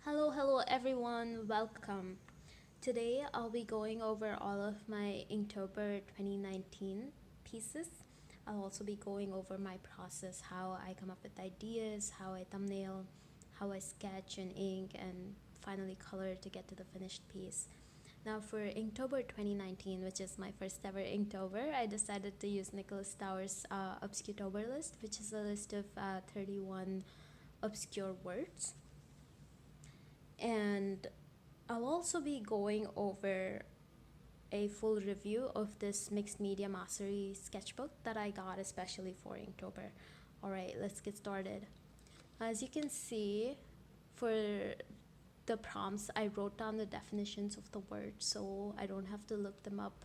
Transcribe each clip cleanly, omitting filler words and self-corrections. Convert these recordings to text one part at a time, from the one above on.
Hello everyone, welcome. Today I'll be going over all of my Inktober 2019 pieces. I'll also be going over my process, how I come up with ideas, how I thumbnail, how I sketch and ink, and finally color to get to the finished piece. Now for Inktober 2019, which is my first ever Inktober, I decided to use Nikolas Tower's Obscutober list, which is a list of 31 obscure words. And I'll also be going over a full review of this mixed media Mossery sketchbook that I got especially for Inktober. Alright, let's get started. As you can see, for the prompts, I wrote down the definitions of the words so I don't have to look them up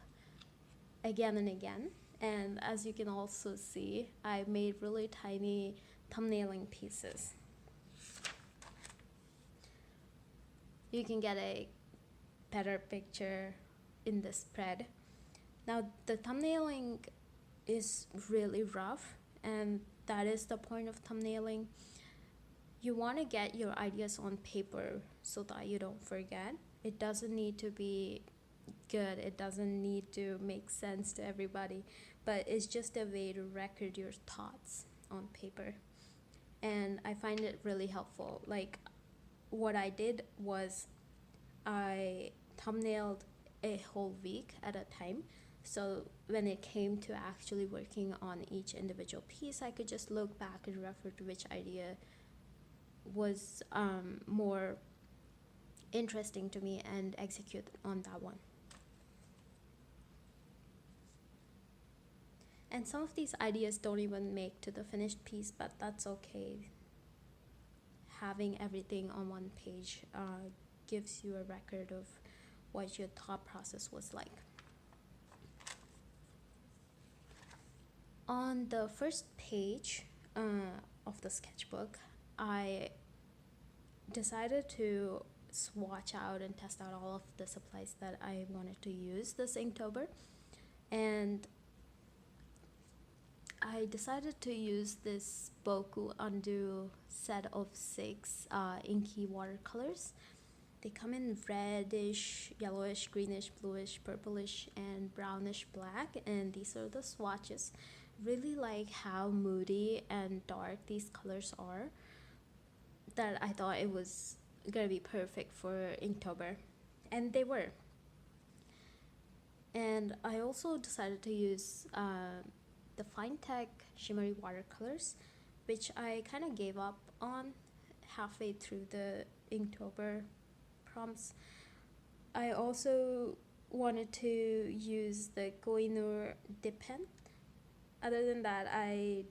again and again. And as you can also see, I made really tiny thumbnailing pieces. You can get a better picture in the spread. Now the thumbnailing is really rough, and that is the point of thumbnailing. You want to get your ideas on paper so that you don't forget. It doesn't need to be good, it doesn't need to make sense to everybody, but it's just a way to record your thoughts on paper, and I find it really helpful. Like, what I did was I thumbnailed a whole week at a time. So when it came to actually working on each individual piece, I could just look back and refer to which idea was more interesting to me and execute on that one. And some of these ideas don't even make to the finished piece, but that's okay. Having everything on one page gives you a record of what your thought process was like. On the first page of the sketchbook, I decided to swatch out and test out all of the supplies that I wanted to use this Inktober, and I decided to use this Boku Undo set of 6 inky watercolors. They come in reddish, yellowish, greenish, bluish, purplish, and brownish black, and these are the swatches. Really like how moody and dark these colors are, that I thought it was gonna be perfect for Inktober, and they were. And I also decided to use the Fine Tech shimmery watercolors, which I kind of gave up on halfway through the Inktober prompts. I also wanted to use the Koh-i-Noor dip pen. Other than that, I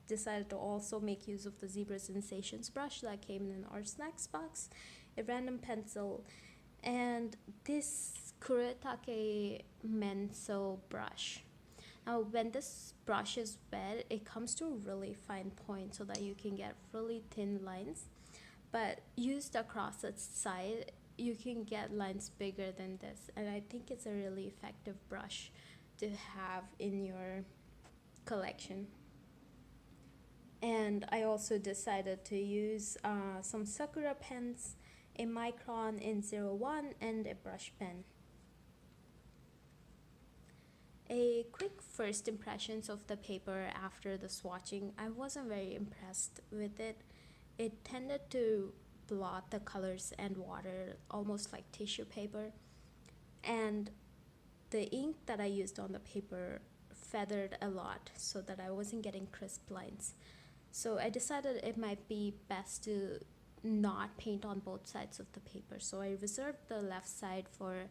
decided to also make use of the Zebra Sensations brush that came in an Art Snacks box, a random pencil, and this Kuretake Menso brush. Now when this brush is wet, it comes to a really fine point so that you can get really thin lines, but used across its side you can get lines bigger than this, and I think it's a really effective brush to have in your collection. And I also decided to use some Sakura pens, a Micron in 01, and a brush pen. A quick first impressions of the paper after the swatching. I wasn't very impressed with it. It tended to blot the colors and water almost like tissue paper, and the ink that I used on the paper feathered a lot so that I wasn't getting crisp lines. So I decided it might be best to not paint on both sides of the paper, so I reserved the left side for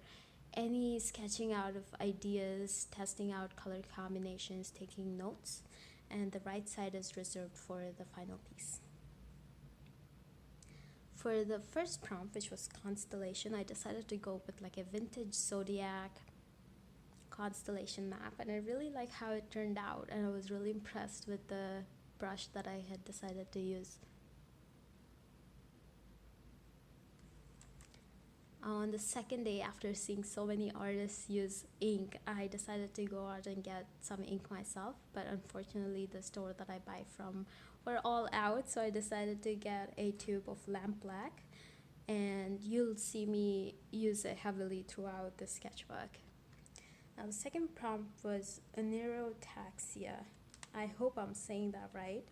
any sketching out of ideas, testing out color combinations, taking notes, and the right side is reserved for the final piece. For the first prompt, which was constellation, I decided to go with like a vintage zodiac constellation map, and I really like how it turned out, and I was really impressed with the brush that I had decided to use. On the second day, after seeing so many artists use ink, I decided to go out and get some ink myself, but unfortunately the store that I buy from were all out, so I decided to get a tube of lamp black. and you'll see me use it heavily throughout the sketchbook. Now, the second prompt was neurotaxia. I hope I'm saying that right,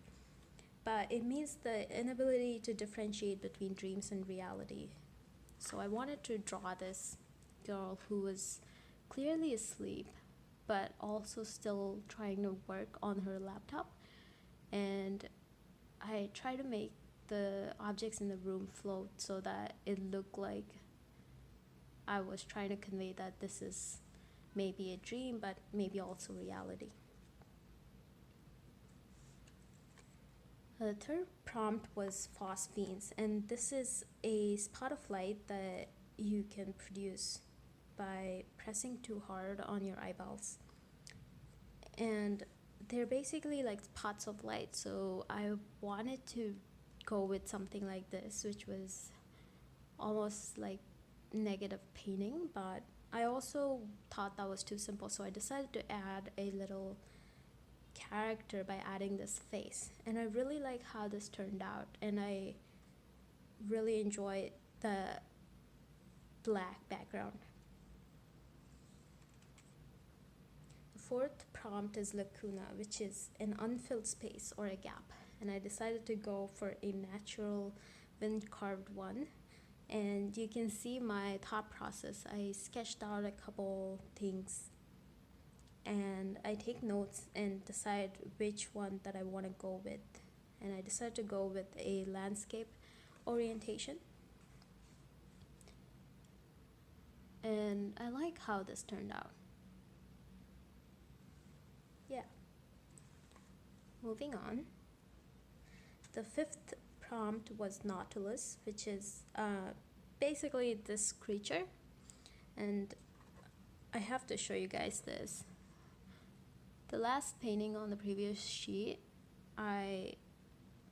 but it means the inability to differentiate between dreams and reality. So I wanted to draw this girl who was clearly asleep, but also still trying to work on her laptop. And I try to make the objects in the room float so that it looked like I was trying to convey that this is maybe a dream, but maybe also reality. The third prompt was phosphenes, and this is a spot of light that you can produce by pressing too hard on your eyeballs. And they're basically like spots of light, so I wanted to go with something like this, which was almost like negative painting, but I also thought that was too simple, so I decided to add a little character by adding this face. And I really like how this turned out, and I really enjoy the black background. The fourth prompt is lacuna, which is an unfilled space or a gap, and I decided to go for a natural wind carved one. And you can see my thought process. I sketched out a couple things, and I take notes and decide which one that I want to go with. And I decided to go with a landscape orientation. And I like how this turned out. Yeah. Moving on. The fifth prompt was Nautilus, which is basically this creature. And I have to show you guys this. The last painting on the previous sheet, I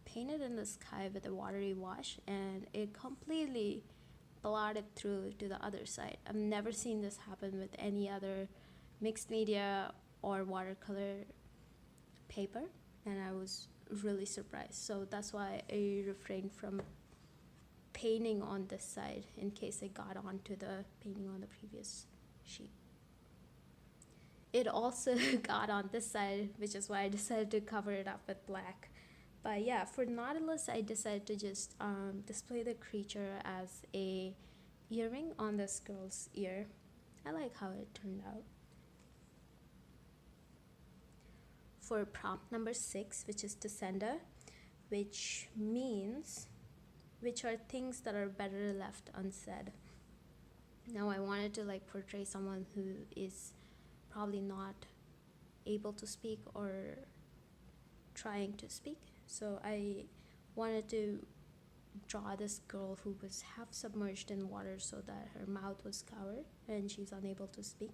painted in the sky with a watery wash, and it completely blotted through to the other side. I've never seen this happen with any other mixed media or watercolor paper, and I was really surprised. So that's why I refrained from painting on this side in case I got onto the painting on the previous sheet. It also got on this side, which is why I decided to cover it up with black. But yeah, for Nautilus, I decided to just display the creature as a earring on this girl's ear. I like how it turned out. For prompt number 6, which is Descenda, which are things that are better left unsaid. Now I wanted to like portray someone who is probably not able to speak or trying to speak. So I wanted to draw this girl who was half submerged in water so that her mouth was covered and she's unable to speak.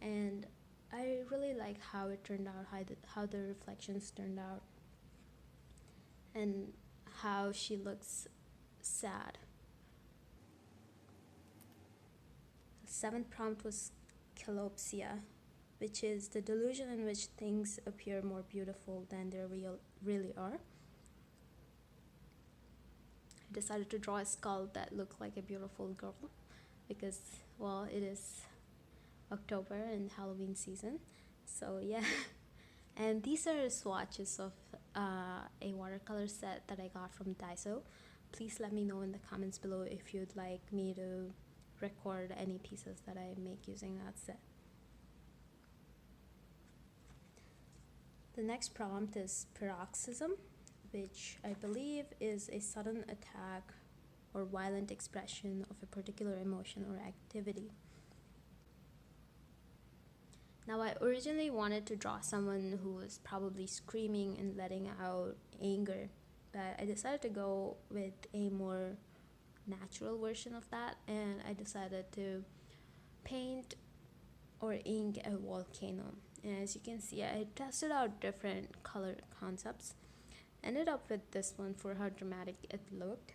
And I really like how it turned out, how the reflections turned out, and how she looks sad. The 7th prompt was Calopsia, which is the delusion in which things appear more beautiful than they really are. I decided to draw a skull that looked like a beautiful girl because, well, it is October and Halloween season. So yeah. And these are swatches of a watercolor set that I got from Daiso. Please let me know in the comments below if you'd like me to record any pieces that I make using that set. The next prompt is paroxysm, which I believe is a sudden attack or violent expression of a particular emotion or activity. Now, I originally wanted to draw someone who was probably screaming and letting out anger, but I decided to go with a more natural version of that, and I decided to paint or ink a volcano. And as you can see, I tested out different color concepts, ended up with this one for how dramatic it looked.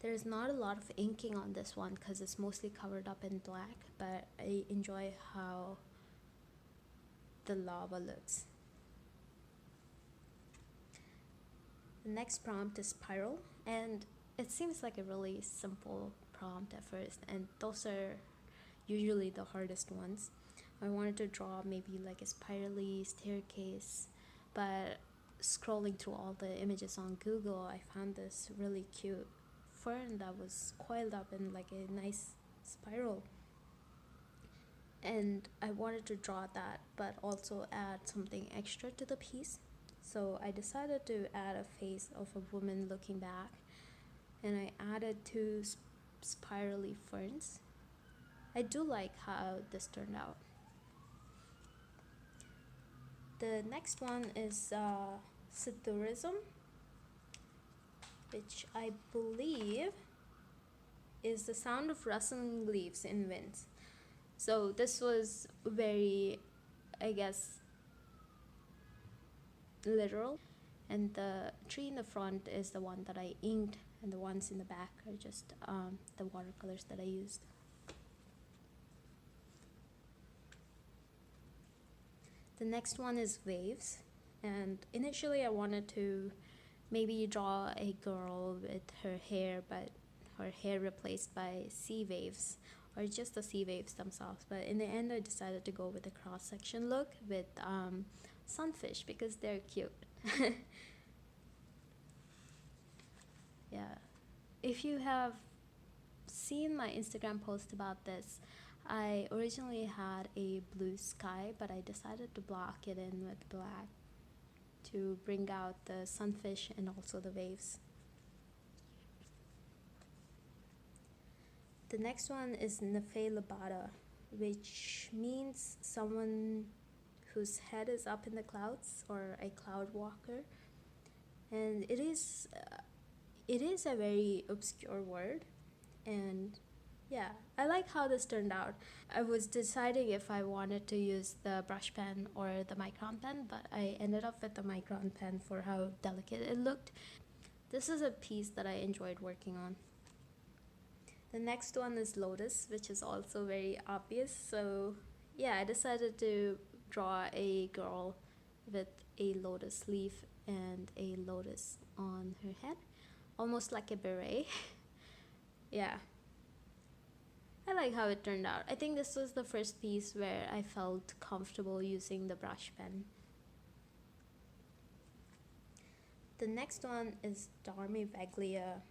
There's not a lot of inking on this one because it's mostly covered up in black, but I enjoy how the lava looks. The next prompt is spiral, and it seems like a really simple prompt at first, and those are usually the hardest ones. I wanted to draw maybe like a spirally staircase, but scrolling through all the images on Google, I found this really cute fern that was coiled up in like a nice spiral. And I wanted to draw that, but also add something extra to the piece. So I decided to add a face of a woman looking back, and I added two spirally ferns. I do like how this turned out. The next one is Sidhurism, which I believe is the sound of rustling leaves in winds. So this was very, I guess, literal. And the tree in the front is the one that I inked, and the ones in the back are just the watercolors that I used. The next one is waves, and initially I wanted to maybe draw a girl with her hair, but her hair replaced by sea waves, or just the sea waves themselves. But in the end, I decided to go with a cross-section look with sunfish because they're cute. Yeah, if you have seen my Instagram post about this, I originally had a blue sky, but I decided to block it in with black to bring out the sunfish and also the waves. The next one is Nefe Labada, which means someone whose head is up in the clouds, or a cloud walker. And it is a very obscure word, and yeah, I like how this turned out. I was deciding if I wanted to use the brush pen or the micron pen, but I ended up with the micron pen for how delicate it looked. This is a piece that I enjoyed working on. The next one is Lotus, which is also very obvious. So yeah, I decided to draw a girl with a lotus leaf and a lotus on her head, almost like a beret. Yeah, I like how it turned out. I think this was the first piece where I felt comfortable using the brush pen. The next one is Dormi Veglia.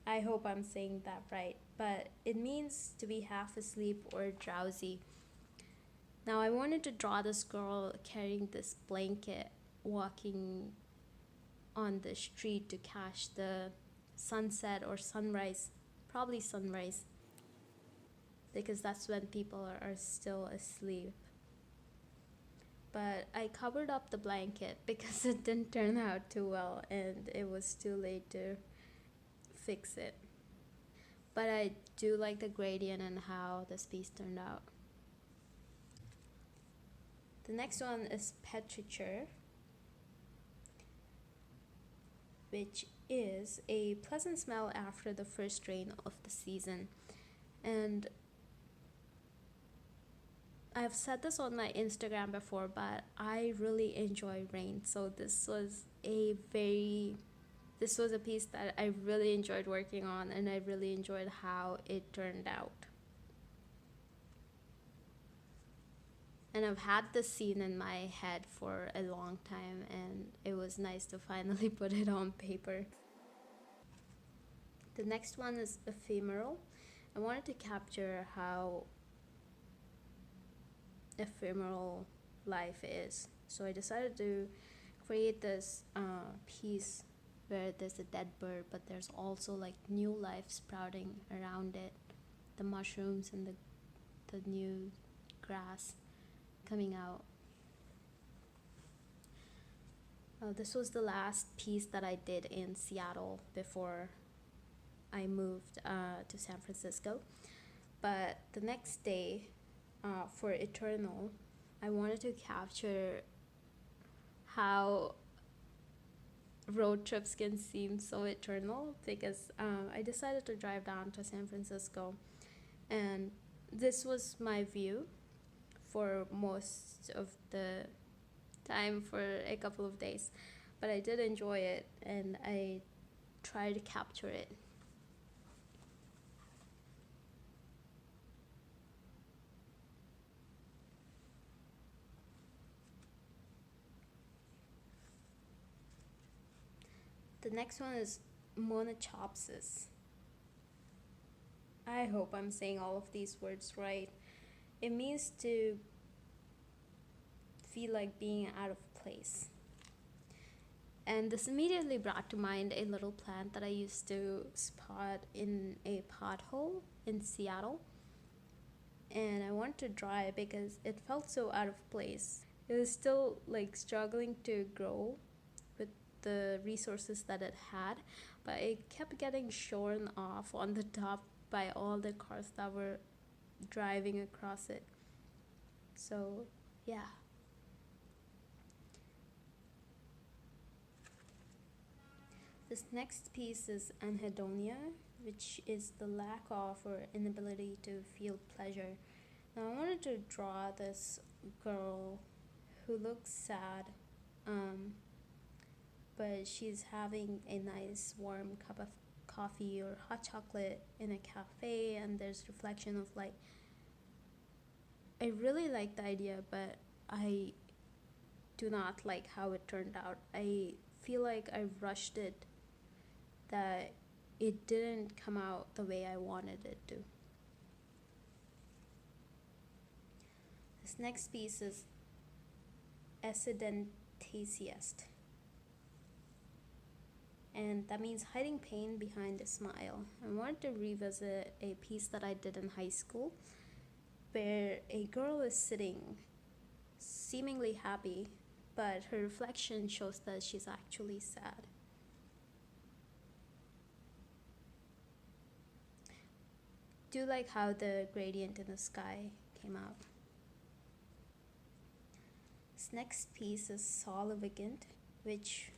I hope I'm saying that right, but it means to be half asleep or drowsy. Now I wanted to draw this girl carrying this blanket, walking on the street to catch the sunset or sunrise, probably sunrise, because that's when people are still asleep. But I covered up the blanket because it didn't turn out too well and it was too late to fix it. But I do like the gradient and how this piece turned out. The next one is Petrichor, which is a pleasant smell after the first rain of the season. And I've said this on my Instagram before, but I really enjoy rain. So this was a piece that I really enjoyed working on, and I really enjoyed how it turned out. And I've had this scene in my head for a long time, and it was nice to finally put it on paper. The next one is Ephemeral. I wanted to capture how ephemeral life is. So I decided to create this piece where there's a dead bird, but there's also like new life sprouting around it, the mushrooms and the new grass coming out. This was the last piece that I did in Seattle before I moved to San Francisco. But the next day, for Eternal, I wanted to capture how road trips can seem so eternal, because I decided to drive down to San Francisco, and this was my view for most of the time for a couple of days, but I did enjoy it and I tried to capture it. The next one is monachopsis. I hope I'm saying all of these words right. It means to feel like being out of place. And this immediately brought to mind a little plant that I used to spot in a pothole in Seattle. And I wanted to draw it because it felt so out of place. It was still like struggling to grow with the resources that it had, but it kept getting shorn off on the top by all the cars that were driving across it. So, yeah. This next piece is anhedonia, which is the lack of or inability to feel pleasure. Now, I wanted to draw this girl who looks sad, but she's having a nice warm cup of coffee or hot chocolate in a cafe, and there's reflection of light. I really like the idea, but I do not like how it turned out. I feel like I rushed it, that it didn't come out the way I wanted it to. This next piece is accidentasiast, and that means hiding pain behind a smile. I wanted to revisit a piece that I did in high school where a girl is sitting seemingly happy, but her reflection shows that she's actually sad. Do like how the gradient in the sky came out. This next piece is solivagant, which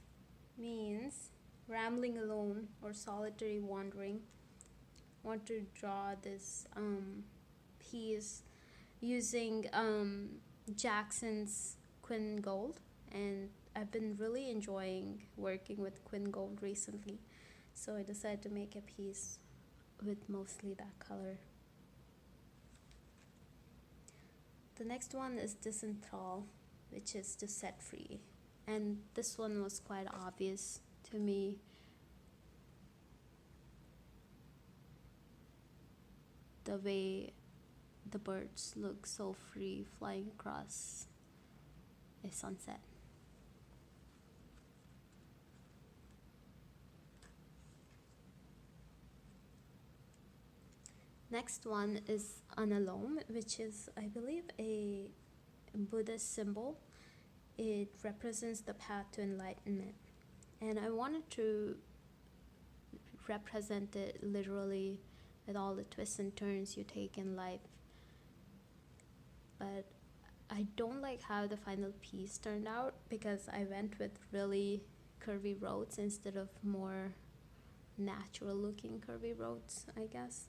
means rambling alone or solitary wandering. I want to draw this piece using Jackson's Quinn Gold, and I've been really enjoying working with Quinn Gold recently, so I decided to make a piece with mostly that color. The next one is disenthrall, which is to set free, and this one was quite obvious to me. The way the birds look so free flying across a sunset. Next one is analome, which is, I believe, a Buddhist symbol. It represents the path to enlightenment, and I wanted to represent it literally with all the twists and turns you take in life. But I don't like how the final piece turned out because I went with really curvy roads instead of more natural looking curvy roads, I guess.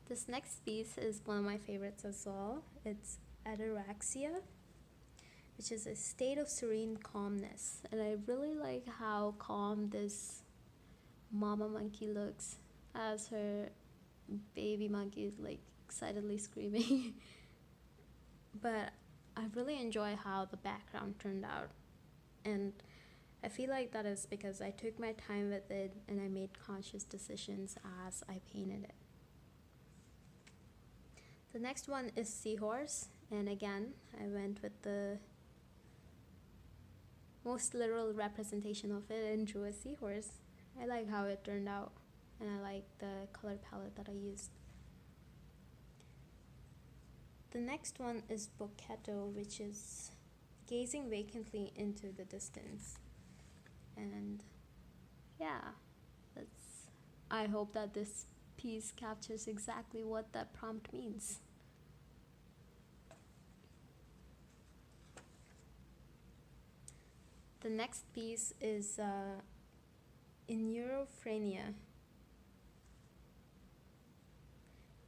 This next piece is one of my favorites as well. It's ataraxia, which is a state of serene calmness. And I really like how calm this mama monkey looks as her baby monkey is like excitedly screaming. But I really enjoy how the background turned out, and I feel like that is because I took my time with it and I made conscious decisions as I painted it. The next one is seahorse, and again I went with the most literal representation of it and drew a seahorse. I like how it turned out, and I like the color palette that I used. The next one is bocchetto, which is gazing vacantly into the distance. And yeah, I hope that this piece captures exactly what that prompt means. The next piece is neurophrenia,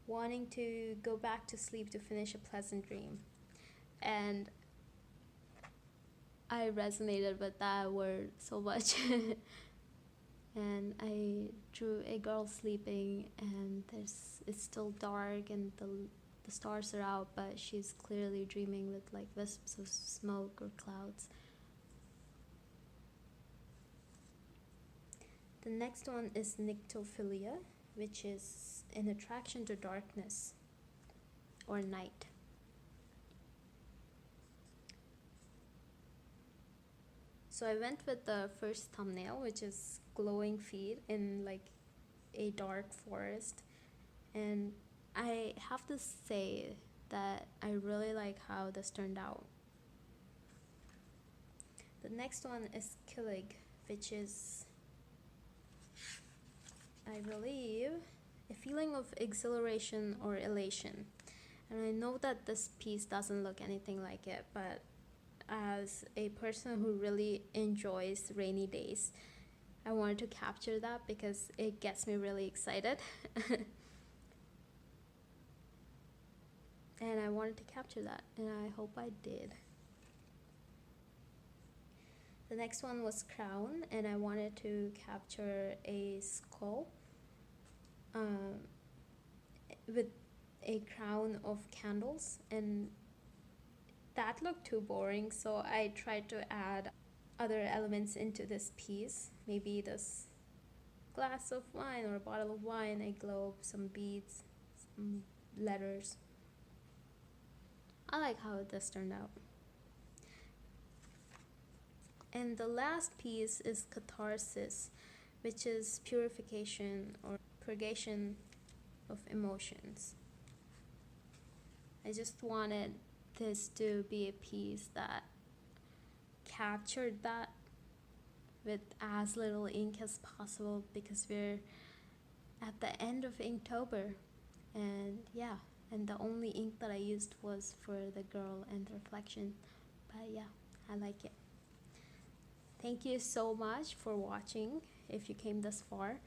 wanting to go back to sleep to finish a pleasant dream. And I resonated with that word so much. And I drew a girl sleeping, and it's still dark and the stars are out, but she's clearly dreaming with like wisps of smoke or clouds. The next one is nyctophilia, which is an attraction to darkness or night. So I went with the first thumbnail, which is glowing feet in like a dark forest, and I have to say that I really like how this turned out. The next one is Killig, which is, I believe, a feeling of exhilaration or elation. And I know that this piece doesn't look anything like it, but as a person who really enjoys rainy days, I wanted to capture that because it gets me really excited. And I wanted to capture that, and I hope I did. The next one was crown, and I wanted to capture a skull with a crown of candles, and that looked too boring, so I tried to add other elements into this piece. Maybe this glass of wine or a bottle of wine, a globe, some beads, some letters. I like how this turned out. And the last piece is catharsis, which is purification or purgation of emotions. I just wanted this to be a piece that captured that with as little ink as possible, because we're at the end of Inktober, and yeah, and the only ink that I used was for the girl and the reflection. But yeah, I like it. Thank you so much for watching if you came this far.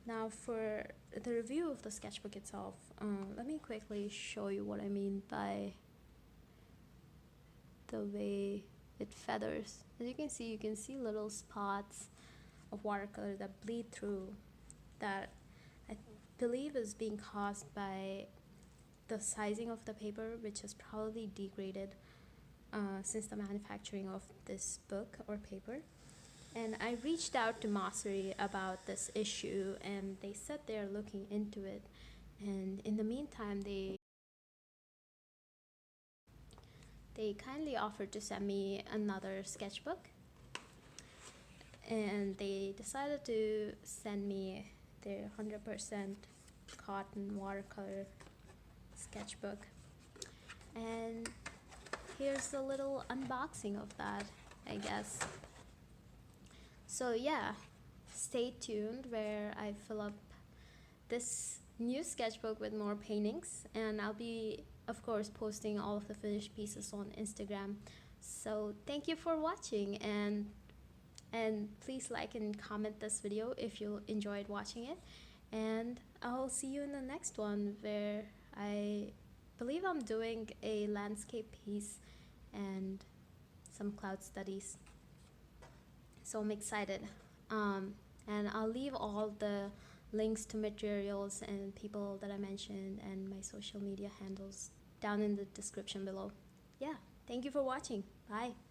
Now for the review of the sketchbook itself, let me quickly show you what I mean by the way it feathers. As you can see little spots of watercolor that bleed through, that I believe is being caused by the sizing of the paper, which is probably degraded since the manufacturing of this book or paper. And I reached out to Mossery about this issue, and they said they're looking into it. And in the meantime, they kindly offered to send me another sketchbook. And they decided to send me their 100% cotton watercolor sketchbook. And here's a little unboxing of that, I guess. So yeah, stay tuned where I fill up this new sketchbook with more paintings, and I'll be, of course, posting all of the finished pieces on Instagram. So thank you for watching, and please like and comment this video if you enjoyed watching it, and I'll see you in the next one, where I believe I'm doing a landscape piece and some cloud studies. So I'm excited, and I'll leave all the links to materials and people that I mentioned and my social media handles down in the description below. Yeah, thank you for watching. Bye.